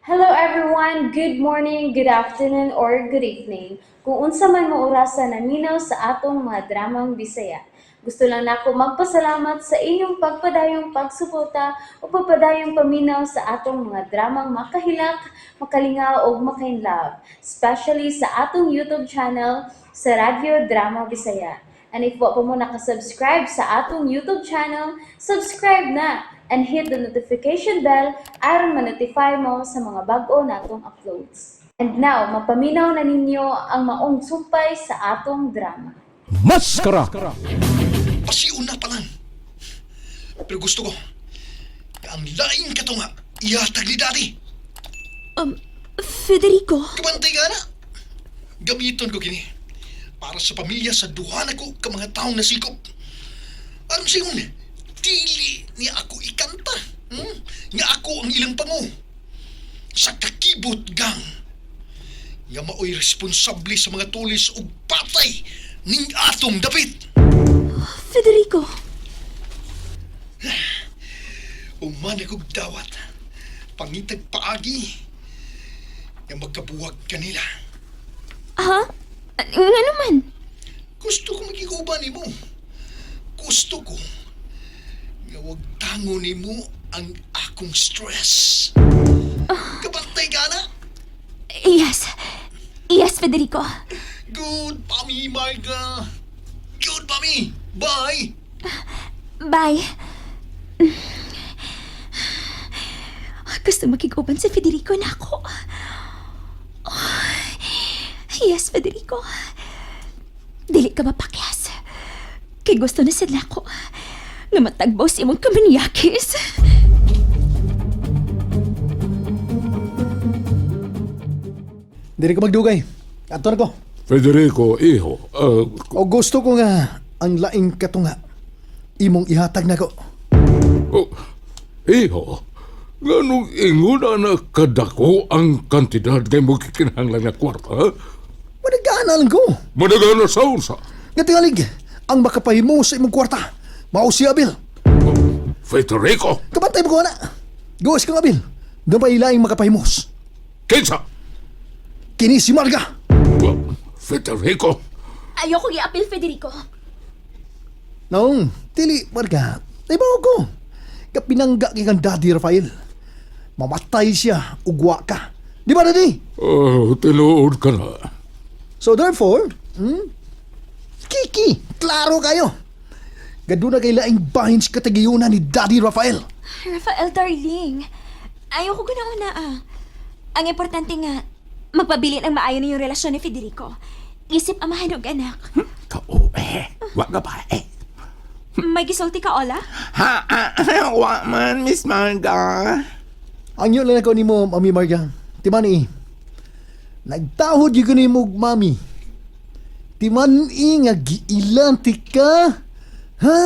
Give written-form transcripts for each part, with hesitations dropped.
Hello everyone, good morning, good afternoon, or good evening. Kung unsa man mo orasan naminaw sa atong mga dramang Bisaya. Gusto lang nako magpasalamat sa inyong pagpadayong pagsuporta o pagpadayong paminaw sa atong mga dramang makahilak, makalingaw o makainlove, especially sa atong YouTube channel sa Radyo Drama Bisaya. And if wa pa mo nakasubscribe sa atong YouTube channel, subscribe na and hit the notification bell aron ma-notify mo sa mga bag-o natong uploads. And now, mapaminaw na ninyo ang maong sumpay sa atong drama. Maskara! Pasiuna pa lang. Pero gusto ko, ang laing ka to nga, ihatag ni Daddy. Federico? Kabantay ka na. Gamiton ko kini para sa pamilya sa duha na ko ka mga taong nasikop. Aron sa yun, dili niya ako ikanta. Nga ako ang ilang pango. Sa kakibot gang. Nga mao'y responsable sa mga tulis o patay ning atong dapit. Federico? Umana kong dawat. Pangitag paagi. Nga magkabuwag kanila. Ha? Nga naman? Gusto ko magiguban ni mo. Gusto ko nga wag tango ni mo ang akong stress. Kabantay ka na? Yes. Yes, Federico. Good, Pami, Marga. Good, Pami. Bye. Bye. Gusto makiguban si Federico na ako. Yes, Federico. Dili ka mapakyas. Kay gusto na sila ko nga matagbaw si imong kamanyakis. Dili ka magdugay. Ato na ko. Federico, iho, O gusto ko nga ang laing katunga. Imong ihatag na ko. iho, ganong inguna na kadako ang kantidad kay mo kikinahanglan nga kwarta? Managana lang ko. Madagana sa unsa? Nga tingalig, ang makapahimo sa imong kwarta. Mao si Abil. Federico, Kabantay mo ko na. Gawas kang Abil. Gamay laing makapahimos. kinsa? Kini si Marga. Federico, Ayoko i-appeal, Federico. Naong, tili, Marga. Naibaw ko. Kapinangga kang Daddy Rafael. Mamatay siya, ugwa ka. Di ba, Daddy? tinuod ka na. So therefore, Kiki, klaro kayo. Gado na kay laing bahin sa katagiyunan ni Daddy Rafael. Rafael, darling. Ayoko ganaon na Ang importante nga, magpabilin ang maayo ninyong relasyon ni Federico. Isip amahan og anak. Wag ka pa May gisulti ka, Ola? Wa man, Miss Marga. Ang yun lang ako ni mo, Mami Marga. Timani, nagtahod yung ni mo, Mami. Timani nga giilanti ka. Ha?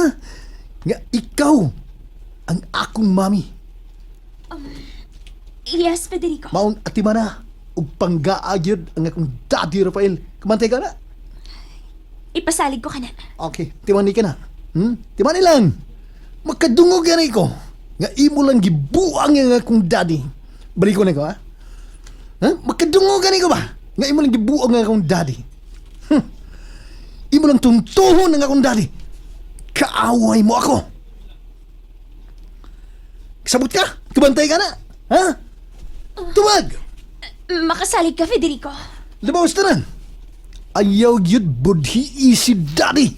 Nga ikaw ang akong Mami. Yes, Federico. Maong atimana ug panggaagyod ang akong Daddy Rafael. Kamantay ka na? Ipasalig ko ka na. Okay, timani ka na. Timani lang. Magkadungog yan ko. Nga imo lang gibuang ang akong daddy. Balik ko na ko, ha? Magkadungog yan ko ba? Nga imo lang gibuang ang akong daddy. Imo lang tuntuhon ang akong daddy. Kaaway mo ako. Sabot ka? Kabantay ka na? Ha? Tumag! Makasalig ka, Federico. Labawas na rin. Ayaw yun budhi si daddy.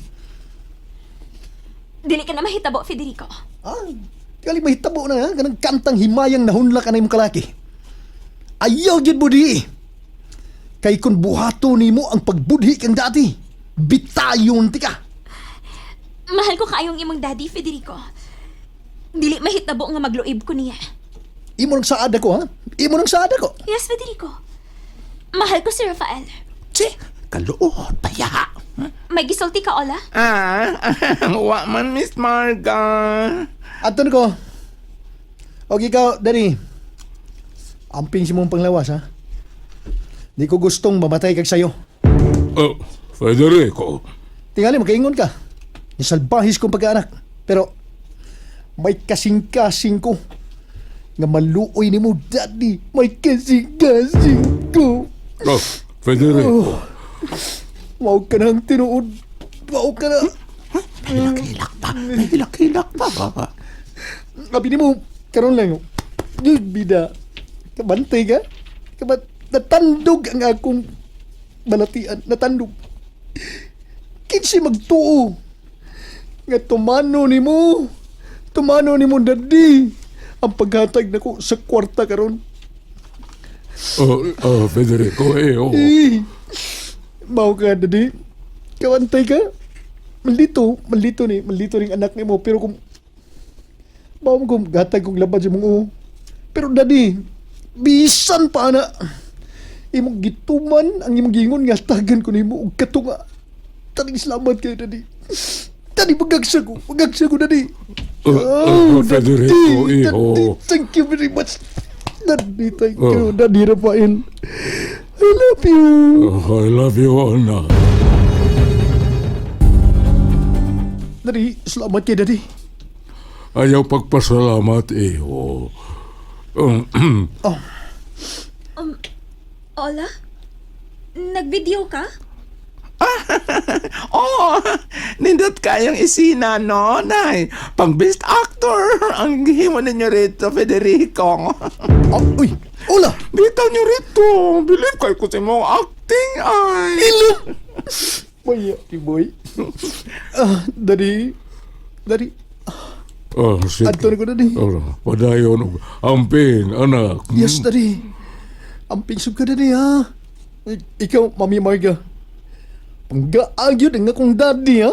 Dili ka na mahitabo, Federico. Kali mahitabo na ha? Ganang kantang himayang nahunla ka na yung kalaki. Ayaw yun budhi. Kay kun buhato ni mo ang pagbudhi kang dati, bitayon ti ka. Mahal ko kaayong imong daddy, Federico. Dili mahitabo nga magluib ko niya. Imo nang saad ako, ha? Imo nang saad ako. Yes, Federico. Mahal ko si Rafael. Che, kaluot, paya. May gisulti ka, Ola? Wa man, Miss Marga. Aton ko. O ikaw, Dani. Amping si mong panglawas, ha? Di ko gustong mamatay kag sayo. Federico, Tingali, magkaingon ka. Nisalbahis kong pag-anak. Pero, may kasing-kasing ko nga maluoy nimo daddy, may kasing-kasing ko. Oh, Federico. Mao ka nang tinuod. Mao ka na. Hilak-hilak pa. May hilak-hilak pa ba? Abi nimo karon lang. Yun, bida. Kabantay ka? Natandog ang akong balatian. Natandog. Kinsi magtuo. Nga tumano nimo. Tumano nimo daddy. Ang paghatag nako sa kwarta karon. Federico, oh. Eh. Mao ka daddy. Kabantay ka? Maldito ni anak nimo pero kung mao kung gatag kong labad sa mga pero daddy, bisan pa na imong gituman ang imong gingon nga tagan ko nimo og katunga. Taning salamat kay daddy. Daddy, magagsa ko daddy. Federico, iho. Daddy, thank you very much. Daddy, thank you. Daddy Rafael. I love you. I love you, Ana. Daddy, salamat kay daddy. Ayaw pagpasalamat, iho. Ola? Nag-video ka? Oh, nindot kayong isina, no? Nay, pang best actor ang himo ninyo rito, Federico. Uy, Ola. Bitaw nyo rito. Believe kayo ko sa mong acting, ay. Maya, boy. Daddy. Sige. Adto na ko daddy. Padayon, amping, anak. Yes, daddy. Ang pingsog ka, daddy, ha? Ikaw, Mami Marga. Panggaagyo din akong daddy, ha?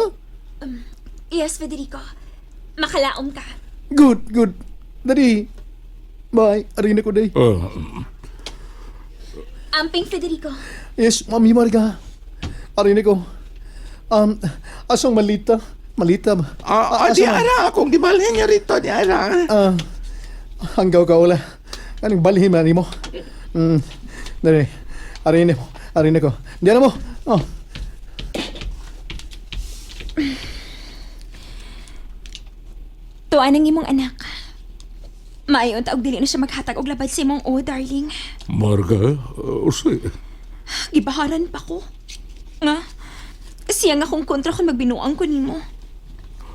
Yes, Federico. Makalaom ka. Good. Daddy. Bye. Arin ako, daddy. Amping Federico. Yes, Mami Marga. Arin ako. Asong Malita? Malita ba? Di ara, kung gibalhin nyo rito, di ara. Hanggaw ka, Ola. Anong balhin man mo? Daddy. Arin ako. Diyan mo. Oh. Tuan ang imong anak. Maayon taog dili na siya maghatag og labad sa imong darling. Marga, usay. Gibaharan pa ko. Nga, siya nga kung kontra kung magbinuang ko nimo.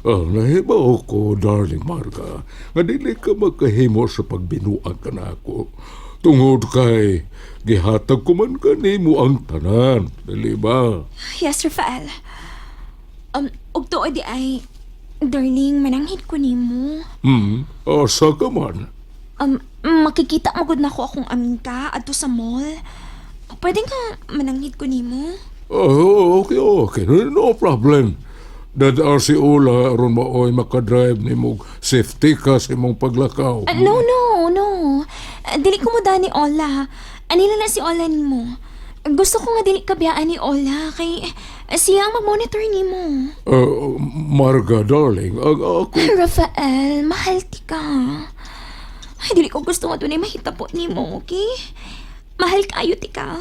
Nahibaw ko, darling Marga, nga dili ka magkahimo sa pagbinuang ka na ako. Tungod kay, gihatag ko man ka nimo ang tanan, dili ba? Yes, Rafael. Og tuo di ay, darling, mananghid ko nimo. Asa ka man? Makikita magod na ko akong amin ka adto sa mall. Pwede nga mananghid ko nimo? Okay. No problem. Dadar si Ola aron maoy makadrive ni mo safety ka sa imong paglakaw. No. Dili ko mo ni Ola. Anila na si Ola nimo. Gusto ko nga dili kabiyaan ni Ola kay siya ang mag-monitor nimo. Marga, darling, ako... Rafael, mahal ti ka. Ay, dili ko gusto nga doon ay mahitapot nimo, okay? Mahal kayo ti ka.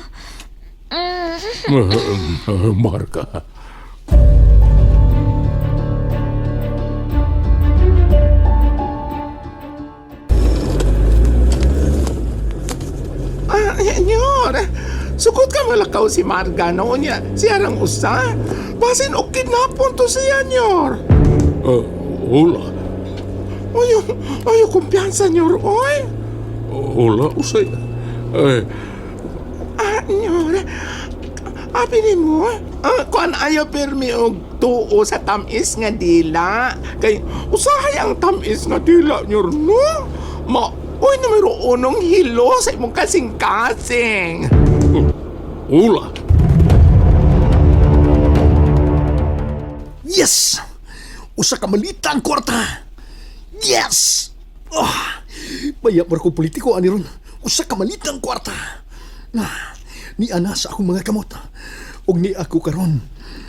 Marga. Nyor, sukot ka malakaw si Marga noon niya. Siya rang usa. Basin o kidnapon to siya, Nyor. Ola. Ayaw kumpiyansa, Nyor, oy. Ola, usay. Nyor, abi ni mo, kung ayaw permi og tuo sa tamis nga dila. Kay usahay ang tamis nga dila, Nyor, no? Uy, numero unong hilo sa imong kasing-kasing. Ola. Yes! Usa ka malita ang kwarta. Yes! Maya marko politiko ani ron. Usa ka malita ang kwarta. Ni ana sa akong mga kamot. Og ni ako karon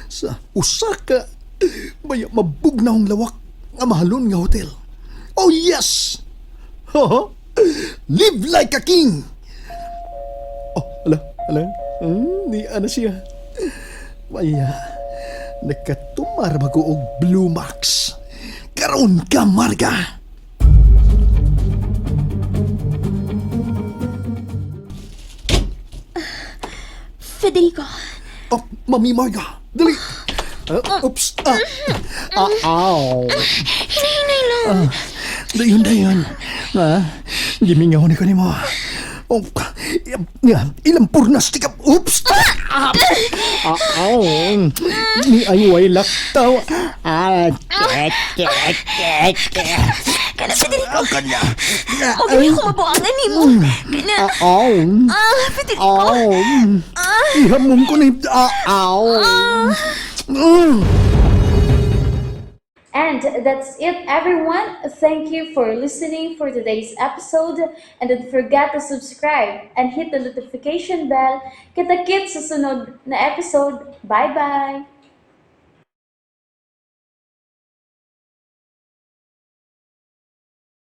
sa usa ka maya mabugnawng lawak nga mahalon nga hotel. Oh yes! Live like a king! Oh, ala. Ni ana siya. Maya, nakatumar bago og Blue Max. Karon ka, Marga! Federico. Oh, Mami Marga, dali. Oops. Ow. Hinay lang. Dayon. Gimingaw ni ko ni mo. Oh, ilang purnas ti ka. Oops. Ow. Ni ay laktaw. Kana, Federico. Kanya. Huwag niyo ako mabuangan ni mo. Kana. Federico. Ihamon ko ni... And that's it, everyone. Thank you for listening for today's episode. And don't forget to subscribe and hit the notification bell. Kita-kits sa sunod na episode. Bye-bye!